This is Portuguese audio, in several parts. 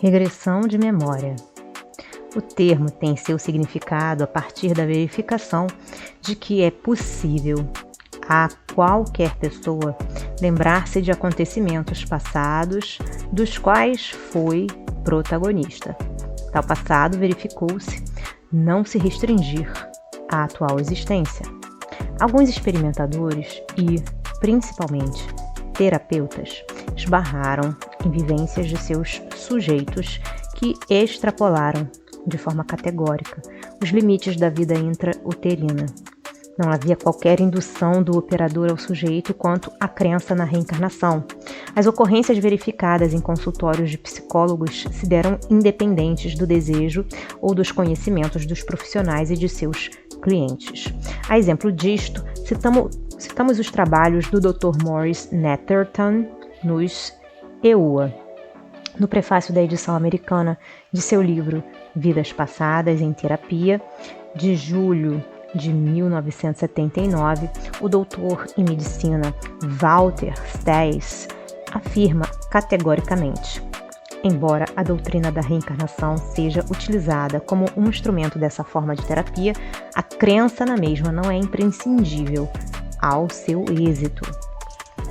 Regressão de memória. O termo tem seu significado a partir da verificação de que é possível a qualquer pessoa lembrar-se de acontecimentos passados dos quais foi protagonista. Tal passado verificou-se não se restringir à atual existência. Alguns experimentadores e, principalmente, terapeutas esbarraram em vivências de seus sujeitos que extrapolaram de forma categórica os limites da vida intrauterina. Não havia qualquer indução do operador ao sujeito quanto à crença na reencarnação. As ocorrências verificadas em consultórios de psicólogos se deram independentes do desejo ou dos conhecimentos dos profissionais e de seus clientes. A exemplo disto, citamos os trabalhos do Dr. Maurice Netherton nos EUA. No prefácio da edição americana de seu livro Vidas Passadas em Terapia, de julho de 1979, o doutor em medicina Walter Staes afirma categoricamente: embora a doutrina da reencarnação seja utilizada como um instrumento dessa forma de terapia, a crença na mesma não é imprescindível ao seu êxito.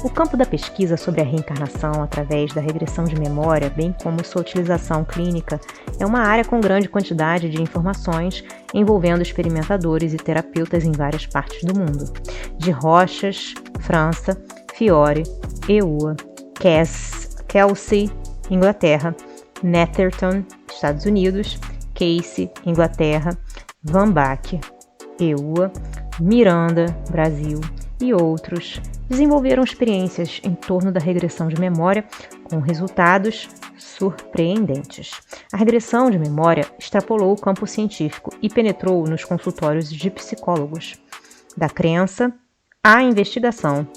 O campo da pesquisa sobre a reencarnação através da regressão de memória, bem como sua utilização clínica, é uma área com grande quantidade de informações envolvendo experimentadores e terapeutas em várias partes do mundo. De Rochas, França, Fiore, EUA, Kelsey, Inglaterra, Netherton, Estados Unidos, Casey, Inglaterra, Van Bach, EUA, Miranda, Brasil e outros desenvolveram experiências em torno da regressão de memória com resultados surpreendentes. A regressão de memória extrapolou o campo científico e penetrou nos consultórios de psicólogos, da crença à investigação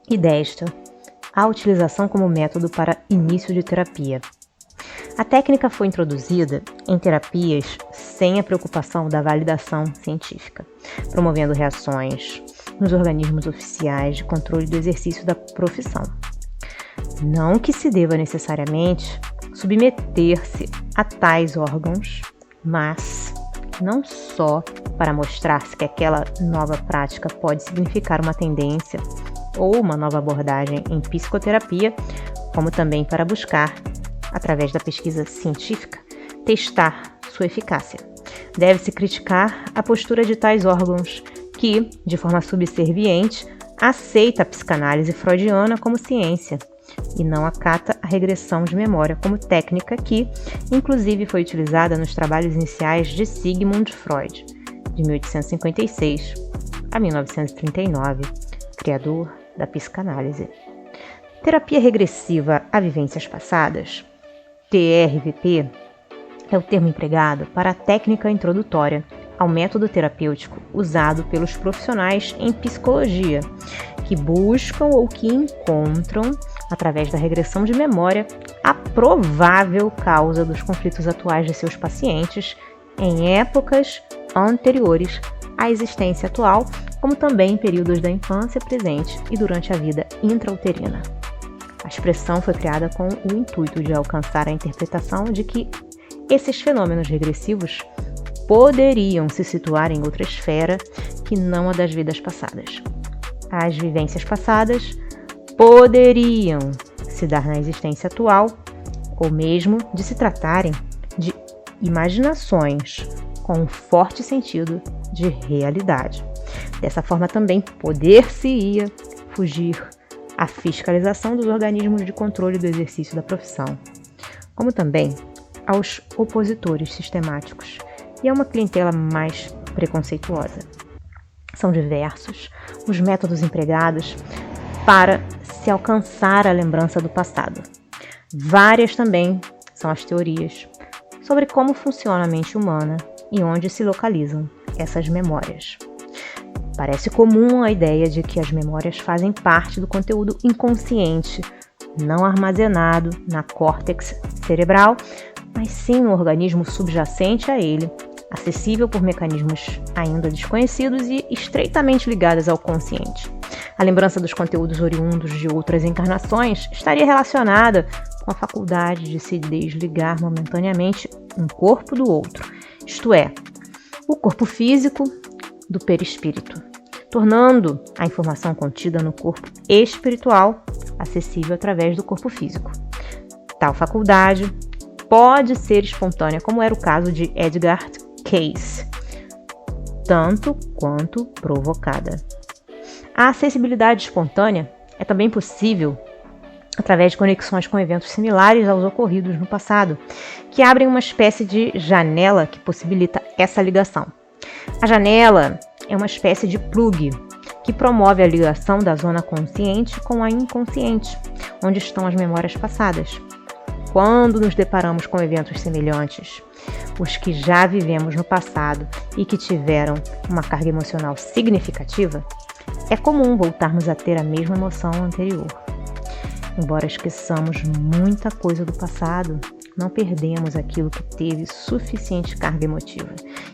e desta à utilização como método para início de terapia. A técnica foi introduzida em terapias sem a preocupação da validação científica, promovendo reações nos organismos oficiais de controle do exercício da profissão. Não que se deva necessariamente submeter-se a tais órgãos, mas não só para mostrar-se que aquela nova prática pode significar uma tendência ou uma nova abordagem em psicoterapia, como também para buscar, através da pesquisa científica, testar sua eficácia. Deve-se criticar a postura de tais órgãos que, de forma subserviente, aceita a psicanálise freudiana como ciência e não acata a regressão de memória como técnica que, inclusive, foi utilizada nos trabalhos iniciais de Sigmund Freud, de 1856 a 1939, criador da psicanálise. Terapia regressiva a vivências passadas, TRVP, é o termo empregado para a técnica introdutória ao método terapêutico usado pelos profissionais em psicologia, que buscam ou que encontram, através da regressão de memória, a provável causa dos conflitos atuais de seus pacientes em épocas anteriores à existência atual, como também em períodos da infância presente e durante a vida intrauterina. A expressão foi criada com o intuito de alcançar a interpretação de que esses fenômenos regressivos poderiam se situar em outra esfera que não a das vidas passadas. As vivências passadas poderiam se dar na existência atual, ou mesmo de se tratarem de imaginações com um forte sentido de realidade. Dessa forma também poder-se-ia fugir à fiscalização dos organismos de controle do exercício da profissão, como também aos opositores sistemáticos e a uma clientela mais preconceituosa. São diversos os métodos empregados para se alcançar a lembrança do passado. Várias também são as teorias sobre como funciona a mente humana e onde se localizam essas memórias. Parece comum a ideia de que as memórias fazem parte do conteúdo inconsciente, não armazenado na córtex cerebral, mas sim no organismo subjacente a ele, acessível por mecanismos ainda desconhecidos e estreitamente ligados ao consciente. A lembrança dos conteúdos oriundos de outras encarnações estaria relacionada com a faculdade de se desligar momentaneamente um corpo do outro, isto é, o corpo físico do perispírito, tornando a informação contida no corpo espiritual acessível através do corpo físico. Tal faculdade pode ser espontânea, como era o caso de Edgar Cayce, tanto quanto provocada. A acessibilidade espontânea é também possível através de conexões com eventos similares aos ocorridos no passado, que abrem uma espécie de janela que possibilita essa ligação. A janela é uma espécie de plug que promove a ligação da zona consciente com a inconsciente, onde estão as memórias passadas. Quando nos deparamos com eventos semelhantes, os que já vivemos no passado e que tiveram uma carga emocional significativa, é comum voltarmos a ter a mesma emoção anterior. Embora esqueçamos muita coisa do passado, não perdemos aquilo que teve suficiente carga emotiva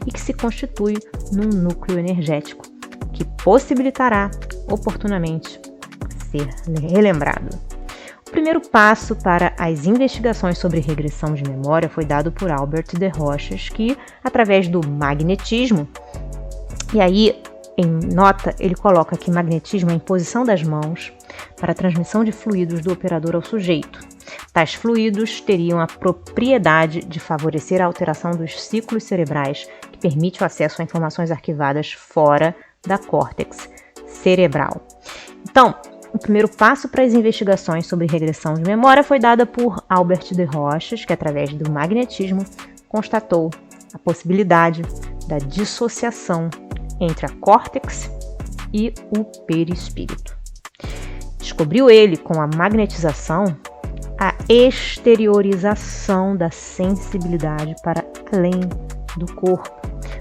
e que se constitui num núcleo energético que possibilitará oportunamente ser relembrado. O primeiro passo para as investigações sobre regressão de memória foi dado por Albert de Rochas, que, através do magnetismo, e aí em nota ele coloca que magnetismo é a imposição das mãos para a transmissão de fluidos do operador ao sujeito. Tais fluidos teriam a propriedade de favorecer a alteração dos ciclos cerebrais, que permite o acesso a informações arquivadas fora da córtex cerebral. Então, o primeiro passo para as investigações sobre regressão de memória foi dada por Albert de Rochas, que através do magnetismo constatou a possibilidade da dissociação entre a córtex e o perispírito. Descobriu ele, com a magnetização, a exteriorização da sensibilidade para além do corpo,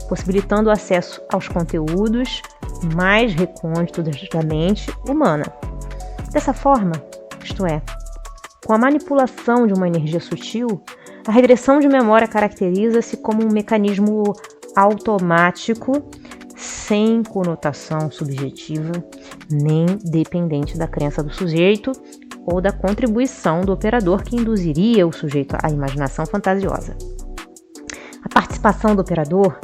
possibilitando o acesso aos conteúdos mais recônditos da mente humana. Dessa forma, isto é, com a manipulação de uma energia sutil, a regressão de memória caracteriza-se como um mecanismo automático, sem conotação subjetiva, nem dependente da crença do sujeito ou da contribuição do operador que induziria o sujeito à imaginação fantasiosa. A participação do operador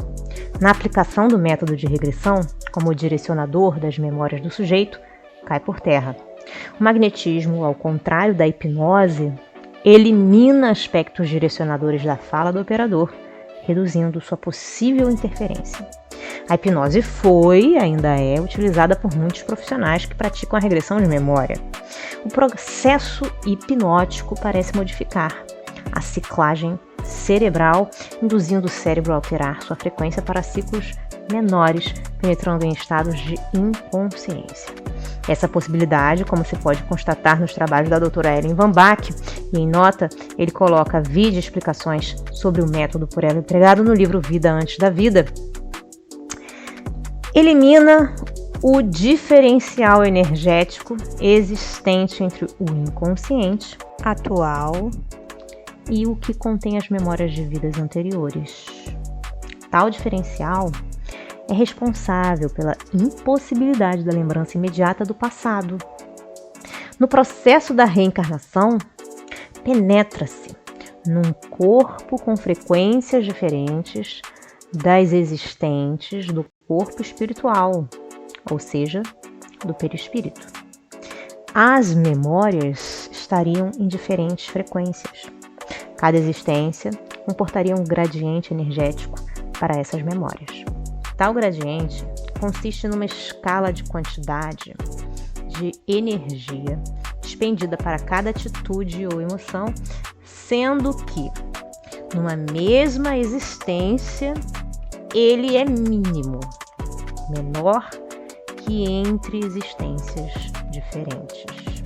na aplicação do método de regressão, como direcionador das memórias do sujeito, cai por terra. O magnetismo, ao contrário da hipnose, elimina aspectos direcionadores da fala do operador, reduzindo sua possível interferência. A hipnose foi e ainda é utilizada por muitos profissionais que praticam a regressão de memória. O processo hipnótico parece modificar a ciclagem cerebral, induzindo o cérebro a alterar sua frequência para ciclos menores, penetrando em estados de inconsciência. Essa possibilidade, como se pode constatar nos trabalhos da doutora Ellen Van Bach, e em nota, ele coloca vídeo explicações sobre o método por ela empregado no livro Vida Antes da Vida, elimina o diferencial energético existente entre o inconsciente atual e o que contém as memórias de vidas anteriores. Tal diferencial é responsável pela impossibilidade da lembrança imediata do passado. No processo da reencarnação, penetra-se num corpo com frequências diferentes das existentes do corpo espiritual, ou seja, do perispírito. As memórias estariam em diferentes frequências. Cada existência comportaria um gradiente energético para essas memórias. Tal gradiente consiste numa escala de quantidade de energia expendida para cada atitude ou emoção, sendo que, numa mesma existência, ele é mínimo, menor que entre existências diferentes.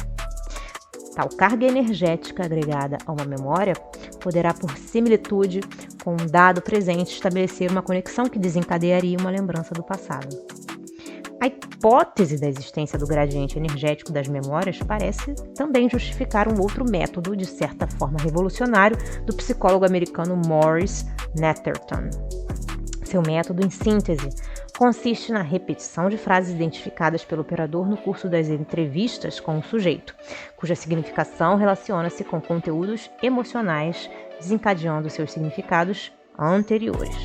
Tal carga energética agregada a uma memória poderá, por similitude com um dado presente, estabelecer uma conexão que desencadearia uma lembrança do passado. A hipótese da existência do gradiente energético das memórias parece também justificar um outro método, de certa forma revolucionário, do psicólogo americano Maurice Netherton. Seu método, em síntese, consiste na repetição de frases identificadas pelo operador no curso das entrevistas com o sujeito, cuja significação relaciona-se com conteúdos emocionais, desencadeando seus significados anteriores.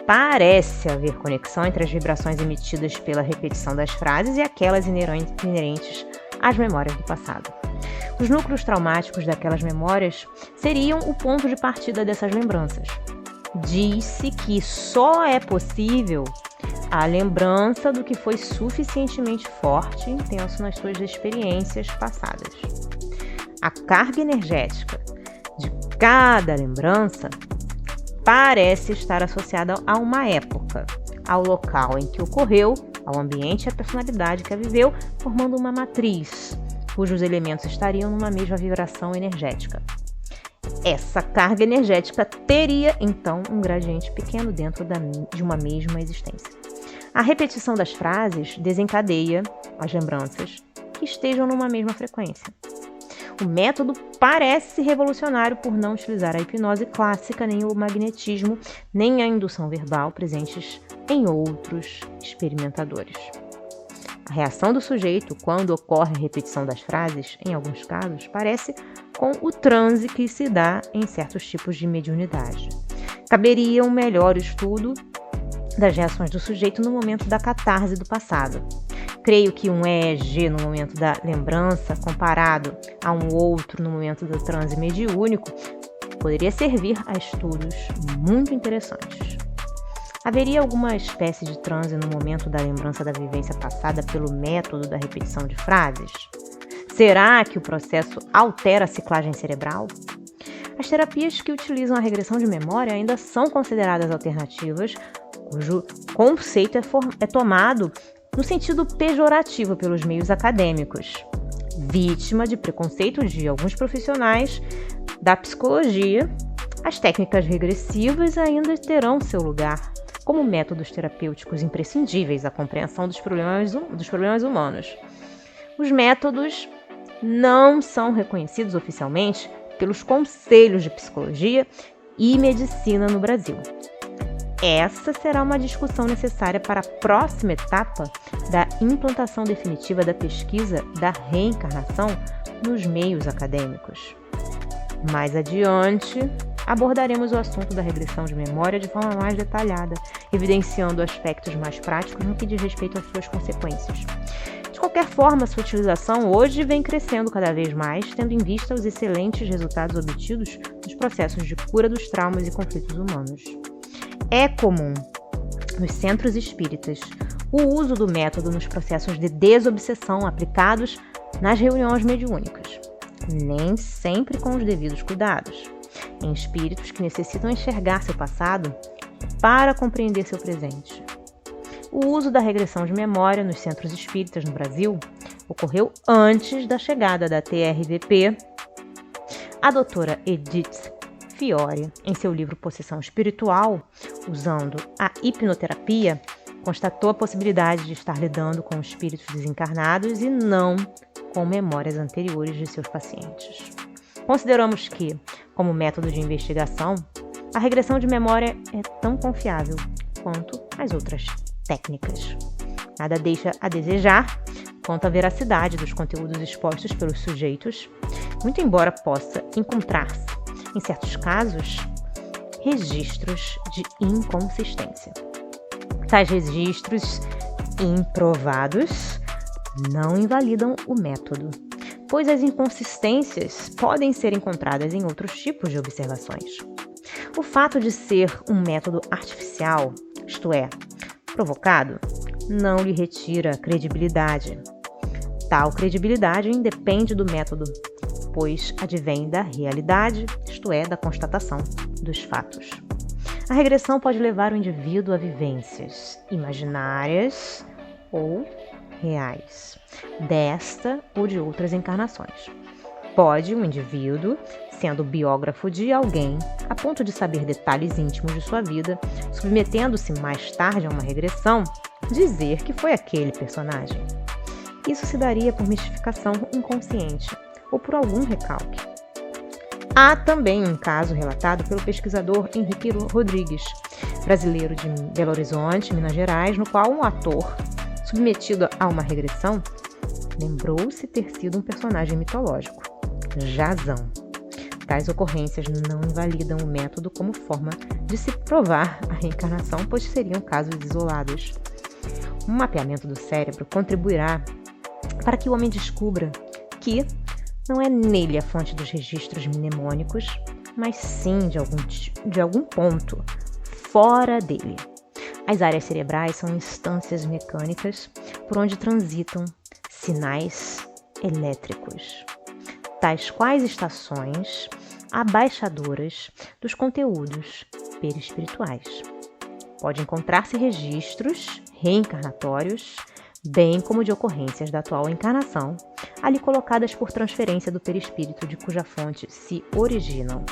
Parece haver conexão entre as vibrações emitidas pela repetição das frases e aquelas inerentes às memórias do passado. Os núcleos traumáticos daquelas memórias seriam o ponto de partida dessas lembranças. Diz-se que só é possível a lembrança do que foi suficientemente forte e intenso nas suas experiências passadas. A carga energética de cada lembrança parece estar associada a uma época, ao local em que ocorreu, ao ambiente e à personalidade que a viveu, formando uma matriz, cujos elementos estariam numa mesma vibração energética. Essa carga energética teria, então, um gradiente pequeno dentro de uma mesma existência. A repetição das frases desencadeia as lembranças que estejam numa mesma frequência. O método parece revolucionário por não utilizar a hipnose clássica, nem o magnetismo, nem a indução verbal presentes em outros experimentadores. A reação do sujeito, quando ocorre a repetição das frases, em alguns casos, parece com o transe que se dá em certos tipos de mediunidade. Caberia um melhor estudo das reações do sujeito no momento da catarse do passado. Creio que um EEG no momento da lembrança, comparado a um outro no momento do transe mediúnico, poderia servir a estudos muito interessantes. Haveria alguma espécie de transe no momento da lembrança da vivência passada pelo método da repetição de frases? Será que o processo altera a ciclagem cerebral? As terapias que utilizam a regressão de memória ainda são consideradas alternativas, cujo conceito é tomado no sentido pejorativo pelos meios acadêmicos, vítima de preconceito de alguns profissionais da psicologia. As técnicas regressivas ainda terão seu lugar como métodos terapêuticos imprescindíveis à compreensão dos problemas humanos. Os métodos não são reconhecidos oficialmente pelos conselhos de psicologia e medicina no Brasil. Essa será uma discussão necessária para a próxima etapa da implantação definitiva da pesquisa da reencarnação nos meios acadêmicos. Mais adiante, abordaremos o assunto da regressão de memória de forma mais detalhada, evidenciando aspectos mais práticos no que diz respeito às suas consequências. De qualquer forma, sua utilização hoje vem crescendo cada vez mais, tendo em vista os excelentes resultados obtidos nos processos de cura dos traumas e conflitos humanos. É comum, nos centros espíritas, o uso do método nos processos de desobsessão aplicados nas reuniões mediúnicas, nem sempre com os devidos cuidados, em espíritos que necessitam enxergar seu passado para compreender seu presente. O uso da regressão de memória nos centros espíritas no Brasil ocorreu antes da chegada da TRVP. A doutora Edith Fiore, em seu livro Possessão Espiritual, usando a hipnoterapia, constatou a possibilidade de estar lidando com espíritos desencarnados e não com memórias anteriores de seus pacientes. Consideramos que, como método de investigação, a regressão de memória é tão confiável quanto as outras técnicas. Nada deixa a desejar quanto à veracidade dos conteúdos expostos pelos sujeitos, muito embora possa encontrar-se, em certos casos, registros de inconsistência. Tais registros improvados não invalidam o método, pois as inconsistências podem ser encontradas em outros tipos de observações. O fato de ser um método artificial, isto é, provocado, não lhe retira credibilidade. Tal credibilidade independe do método, pois advém da realidade, isto é, da constatação dos fatos. A regressão pode levar o indivíduo a vivências imaginárias ou reais, desta ou de outras encarnações. Pode o indivíduo, sendo biógrafo de alguém, a ponto de saber detalhes íntimos de sua vida, submetendo-se mais tarde a uma regressão, dizer que foi aquele personagem. Isso se daria por mistificação inconsciente ou por algum recalque. Há também um caso relatado pelo pesquisador Henrique Rodrigues, brasileiro de Belo Horizonte, Minas Gerais, no qual um ator, submetido a uma regressão, lembrou-se ter sido um personagem mitológico, Jazão. Tais ocorrências não invalidam o método como forma de se provar a reencarnação, pois seriam casos isolados. Um mapeamento do cérebro contribuirá para que o homem descubra que não é nele a fonte dos registros mnemônicos, mas sim de algum ponto fora dele. As áreas cerebrais são instâncias mecânicas por onde transitam sinais elétricos, tais quais estações abaixadoras dos conteúdos perispirituais. Pode encontrar-se registros reencarnatórios, bem como de ocorrências da atual encarnação, ali colocadas por transferência do perispírito de cuja fonte se originam.